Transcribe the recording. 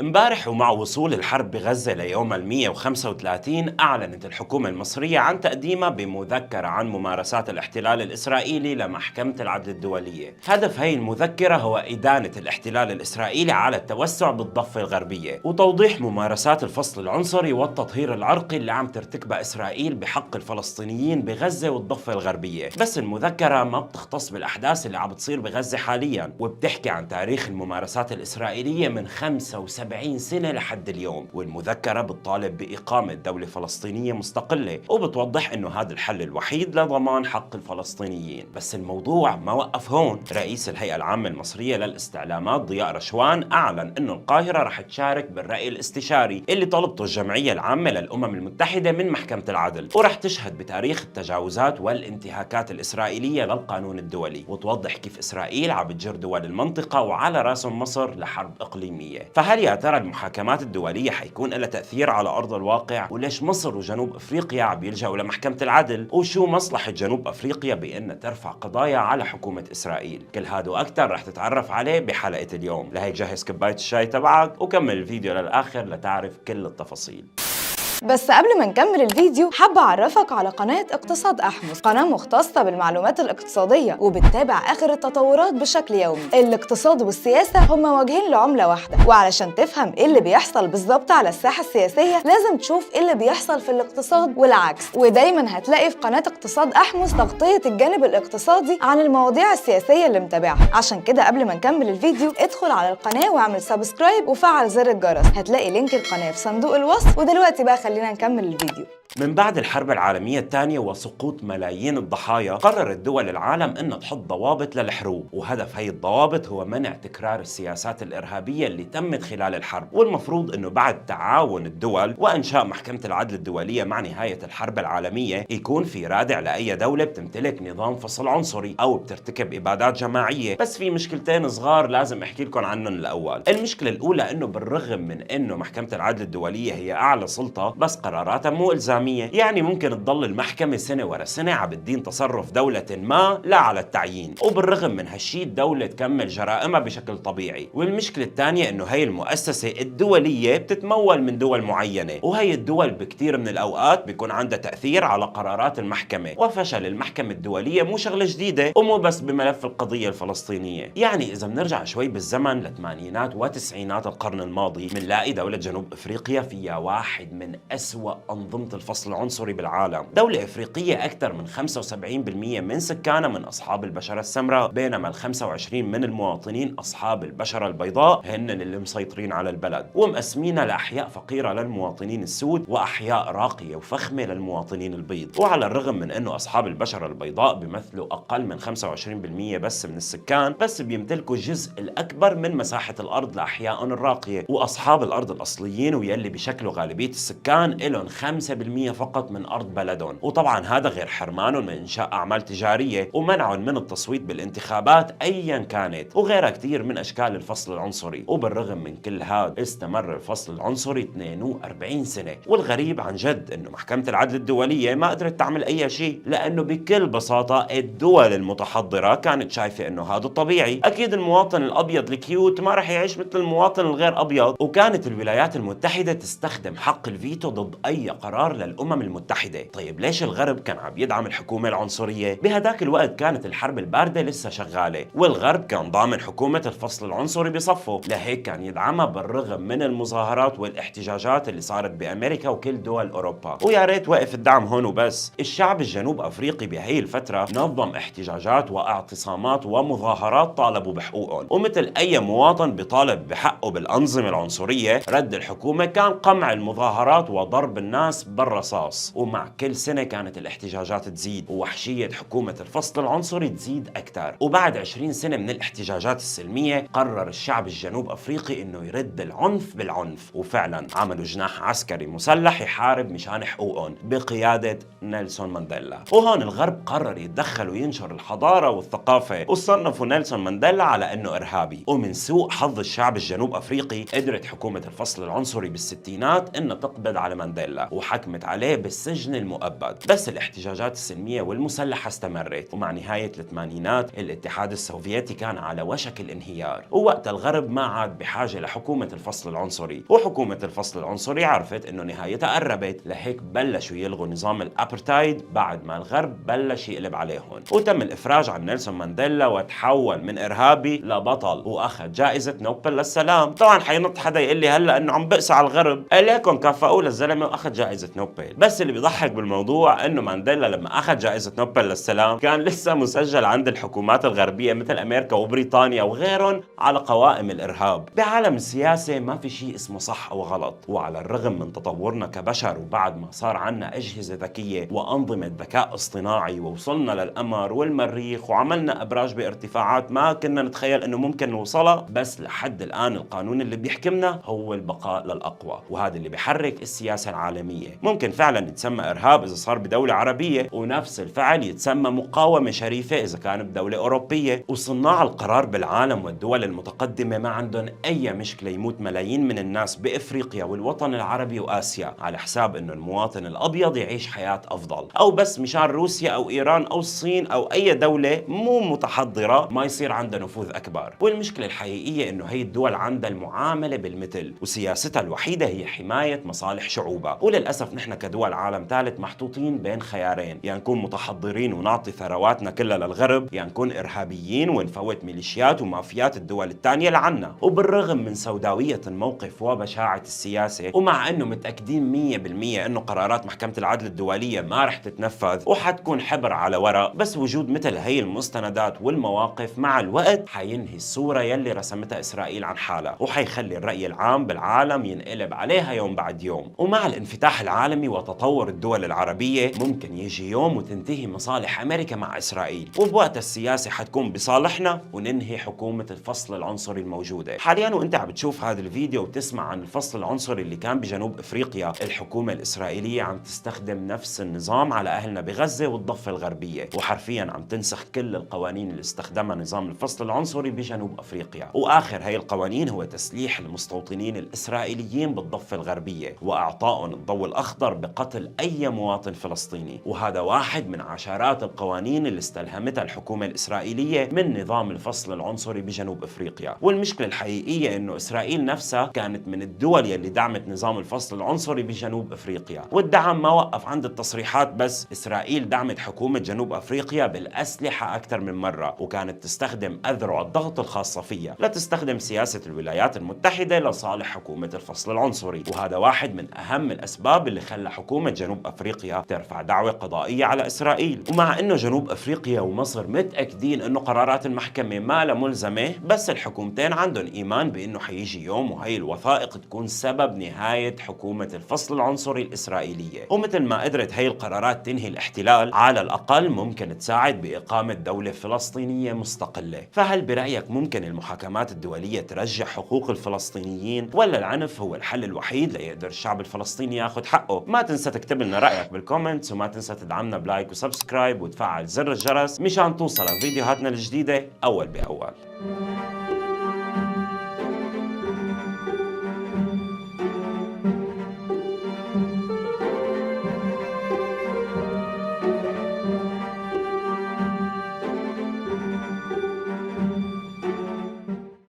امبارح ومع وصول الحرب بغزة ليوم 135 أعلنت الحكومة المصرية عن تقديمها بمذكرة عن ممارسات الاحتلال الإسرائيلي لمحكمة العدل الدولية. هدف هي المذكرة هو إدانة الاحتلال الإسرائيلي على التوسع بالضفة الغربية وتوضيح ممارسات الفصل العنصري والتطهير العرقي اللي عم ترتكبها إسرائيل بحق الفلسطينيين بغزة والضفة الغربية. بس المذكرة ما بتختص بالأحداث اللي عم بتصير بغزة حاليا، وبتحكي عن تاريخ الممارسات الإسرائيلية من 75 سنة لحد اليوم. والمذكرة بتطالب بإقامة دولة فلسطينية مستقلة، وبتوضح إنه هذا الحل الوحيد لضمان حق الفلسطينيين. بس الموضوع ما وقف هون. رئيس الهيئة العامة المصرية للاستعلامات ضياء رشوان أعلن إنه القاهرة رح تشارك بالرأي الاستشاري اللي طلبته الجمعية العامة للأمم المتحدة من محكمة العدل، ورح تشهد بتاريخ التجاوزات والانتهاكات الإسرائيلية للقانون الدولي، وتوضح كيف إسرائيل عم بتجر دول المنطقة وعلى راسهم مصر لحرب إقليمية. فهل يا ترى المحاكمات الدولية حيكون لها تأثير على أرض الواقع؟ وليش مصر وجنوب أفريقيا عم يلجأوا لمحكمة العدل؟ وشو مصلحة جنوب أفريقيا بأن ترفع قضايا على حكومة إسرائيل؟ كل هذا وأكثر رح تتعرف عليه بحلقة اليوم. لهيك جهز كوباية الشاي تبعك وكمل الفيديو للآخر لتعرف كل التفاصيل. بس قبل ما نكمل الفيديو حابة أعرفك على قناة اقتصاد أحمس، قناة مختصة بالمعلومات الاقتصادية وبتتابع آخر التطورات بشكل يومي. الاقتصاد والسياسة هما وجهين لعملة واحدة، وعلشان تفهم إيه اللي بيحصل بالظبط على الساحة السياسية لازم تشوف إيه اللي بيحصل في الاقتصاد والعكس. ودايما هتلاقي في قناة اقتصاد أحمس تغطية الجانب الاقتصادي عن المواضيع السياسية اللي متابعها. عشان كده قبل ما نكمل الفيديو ادخل على القناة واعمل سبسكرايب وفعل زر الجرس، هتلاقي لينك القناة في صندوق الوصف. ودلوقتي بقى خلينا نكمل الفيديو. من بعد الحرب العالمية الثانية وسقوط ملايين الضحايا، قررت دول العالم أن تحط ضوابط للحروب، وهدف هي الضوابط هو منع تكرار السياسات الإرهابية اللي تمت خلال الحرب. والمفروض أنه بعد تعاون الدول وإنشاء محكمة العدل الدولية مع نهاية الحرب العالمية يكون في رادع لأي دولة بتمتلك نظام فصل عنصري أو بترتكب إبادات جماعية. بس في مشكلتين صغار لازم أحكي لكم عنهم الأول. المشكلة الأولى أنه بالرغم من أنه محكمة العدل الدولية هي أعلى سلطة، بس قراراتها مو إلزامية. يعني ممكن تضل المحكمة سنة ورا سنة عم بتدين تصرف دولة ما لا على التعيين، وبالرغم من هالشي الدولة تكمل جرائمها بشكل طبيعي. والمشكلة الثانية انه هي المؤسسة الدولية بتتمول من دول معينة، وهي الدول بكتير من الاوقات بيكون عندها تأثير على قرارات المحكمة. وفشل المحكمة الدولية مو شغلة جديدة، ومو بس بملف القضية الفلسطينية. يعني اذا بنرجع شوي بالزمن للثمانينات وتسعينات القرن الماضي، بنلاقي دولة جنوب افريقيا فيها واحد من أسوأ أنظمة الفصل العنصري بالعالم. دولة افريقية اكثر من 75% من سكانها من اصحاب البشرة السمراء، بينما ال 25 من المواطنين اصحاب البشرة البيضاء هن اللي مسيطرين على البلد، ومقسمينها لاحياء فقيرة للمواطنين السود واحياء راقية وفخمة للمواطنين البيض. وعلى الرغم من انه اصحاب البشرة البيضاء بيمثلوا اقل من 25% بس من السكان، بس بيمتلكوا الجزء الاكبر من مساحة الارض لاحيائهم الراقية. واصحاب الارض الاصليين ويلي بشكلوا غالبية السكان لهم 5% فقط من أرض بلدهم. وطبعا هذا غير حرمانهم من إنشاء أعمال تجارية ومنعهم من التصويت بالانتخابات أيا كانت، وغيرها كثير من أشكال الفصل العنصري. وبالرغم من كل هذا استمر الفصل العنصري 42 سنة. والغريب عن جد إنه محكمة العدل الدولية ما قدرت تعمل أي شيء، لأنه بكل بساطة الدول المتحضرة كانت شايفة إنه هذا طبيعي. أكيد المواطن الأبيض الكيوت ما رح يعيش مثل المواطن الغير أبيض. وكانت الولايات المتحدة تستخدم حق الفيتو ضد أي قرار للأمم المتحدة. طيب ليش الغرب كان عم يدعم الحكومة العنصرية؟ بهداك الوقت كانت الحرب الباردة لسه شغالة، والغرب كان ضامن حكومة الفصل العنصري بصفه، لهيك كان يدعمها بالرغم من المظاهرات والاحتجاجات اللي صارت بأمريكا وكل دول أوروبا. ويا ريت وقف الدعم هون وبس. الشعب الجنوب أفريقي بهي الفترة نظم احتجاجات واعتصامات ومظاهرات طالبوا بحقوقهم، ومثل أي مواطن بيطالب بحقه بالأنظمة العنصرية، رد الحكومة كان قمع المظاهرات وضرب الناس بالرصاص. ومع كل سنة كانت الاحتجاجات تزيد ووحشية حكومة الفصل العنصري تزيد أكثر. وبعد 20 سنة من الاحتجاجات السلمية قرر الشعب الجنوب أفريقي إنه يرد العنف بالعنف، وفعلا عملوا جناح عسكري مسلح يحارب مشان حقوقهم بقيادة نيلسون مانديلا. وهون الغرب قرر يتدخل وينشر الحضارة والثقافة، وصنفوا نيلسون مانديلا على إنه إرهابي. ومن سوء حظ الشعب الجنوب أفريقي قدرت حكومة الفصل العنصري بالستينات إنها تقبض على مانديلا، وحكمت حكمت عليه بالسجن المؤبد. بس الاحتجاجات السلمية والمسلحة استمرت، ومع نهاية الثمانينات الاتحاد السوفيتي كان على وشك الانهيار، ووقت الغرب ما عاد بحاجة لحكومة الفصل العنصري، وحكومة الفصل العنصري عرفت انه نهايتها قربت، لهيك بلشوا يلغوا نظام الابرتايد بعد ما الغرب بلش يقلب عليهم، وتم الافراج عن نيلسون مانديلا وتحول من ارهابي لبطل واخذ جائزة نوبل للسلام. طبعا حينط حدا يقول لي هلا انه عم بقسى على الغرب، ليكن كافئوه للزلمه واخذ جائزة نوبل. بس اللي بيضحك بالموضوع انه مانديلا لما اخذ جائزة نوبل للسلام كان لسه مسجل عند الحكومات الغربية مثل امريكا وبريطانيا وغيرهم على قوائم الارهاب. بعالم السياسة ما في شيء اسمه صح او غلط، وعلى الرغم من تطورنا كبشر وبعد ما صار عنا اجهزة ذكية وانظمة ذكاء اصطناعي ووصلنا للقمر والمريخ وعملنا ابراج بارتفاعات ما كنا نتخيل انه ممكن نوصلها، بس لحد الان القانون اللي بيحكمنا هو البقاء للاقوى، وهذا اللي بيحرك السياسة العالمية. ممكن فعلا يتسمى ارهاب اذا صار بدولة عربية، ونفس الفعل يتسمى مقاومة شريفة اذا كان بدولة اوروبية. وصناع القرار بالعالم والدول المتقدمة ما عندهم اي مشكلة يموت ملايين من الناس بافريقيا والوطن العربي واسيا على حساب انه المواطن الابيض يعيش حياة افضل، او بس مشان روسيا او ايران او الصين او اي دولة مو متحضرة ما يصير عندها نفوذ اكبر. والمشكلة الحقيقية انه هي الدول عندها المعاملة بالمثل، وسياستها الوحيدة هي حماية مصالح شعوبها. وللاسف نحن كدول عالم ثالث محطوطين بين خيارين، يا نكون متحضرين ونعطي ثرواتنا كلها للغرب، يا نكون ارهابيين ونفوت ميليشيات ومافيات الدول الثانية لعنا. وبالرغم من سوداوية الموقف وبشاعة السياسة، ومع انه متأكدين 100% انه قرارات محكمة العدل الدولية ما رح تتنفذ وحتكون حبر على ورق، بس وجود مثل هي المستندات والمواقف مع الوقت حينهي الصورة يلي رسمتها اسرائيل عن حالها، وحيخلي الرأي العام بالعالم ينقلب عليها يوم بعد يوم. ومع الانفتاح العالمي وتطور الدول العربية ممكن يجي يوم وتنتهي مصالح امريكا مع اسرائيل، وبوقت السياسة حتكون بصالحنا وننهي حكومة الفصل العنصري الموجودة. حاليا وانت عم بتشوف هذا الفيديو وتسمع عن الفصل العنصري اللي كان بجنوب افريقيا، الحكومة الاسرائيلية عم تستخدم نفس النظام على اهلنا بغزة والضفة الغربية، وحرفيا عم تنسخ كل القوانين اللي استخدمها نظام الفصل العنصري بجنوب افريقيا. واخر هي القوانين هو تسليح المستوطنين الاسرائيليين بالضفة الغربية واعطائهم الضوء الاخضر بقتل اي مواطن فلسطيني. وهذا واحد من عشرات القوانين اللي استلهمتها الحكومة الاسرائيلية من نظام الفصل العنصري بجنوب افريقيا. والمشكلة الحقيقية انه اسرائيل نفسها كانت من الدول يلي دعمت نظام الفصل العنصري بجنوب افريقيا، والدعم ما وقف عند التصريحات بس، اسرائيل دعمت حكومة جنوب افريقيا بالاسلحة اكثر من مرة، وكانت تستخدم اذرع الضغط الخاصة فيها لتستخدم سياسة الولايات المتحدة لصالح حكومة الفصل العنصري. وهذا واحد من اهم الاسباب اللي خلى حكومة جنوب افريقيا ترفع دعوة قضائية على اسرائيل. ومع انه جنوب افريقيا ومصر متأكدين انه قرارات المحكمة ما لها ملزمة، بس الحكومتين عندهم ايمان بانه حيجي يوم وهي الوثائق تكون سبب نهاية حكومة الفصل العنصري الاسرائيلية. ومثل ما قدرت هي القرارات تنهي الاحتلال، على الاقل ممكن تساعد باقامة دولة فلسطينية مستقلة. فهل برأيك ممكن المحاكمات الدولية ترجع حقوق الفلسطينيين، ولا العنف هو الحل الوحيد ليقدر الشعب الفلسطيني ياخذ حقه؟ ما تنسى تكتب لنا رأيك بالكومنتس، وما تنسى تدعمنا بلايك وسبسكرايب وتفعل زر الجرس مشان توصل فيديوهاتنا الجديدة أول بأول.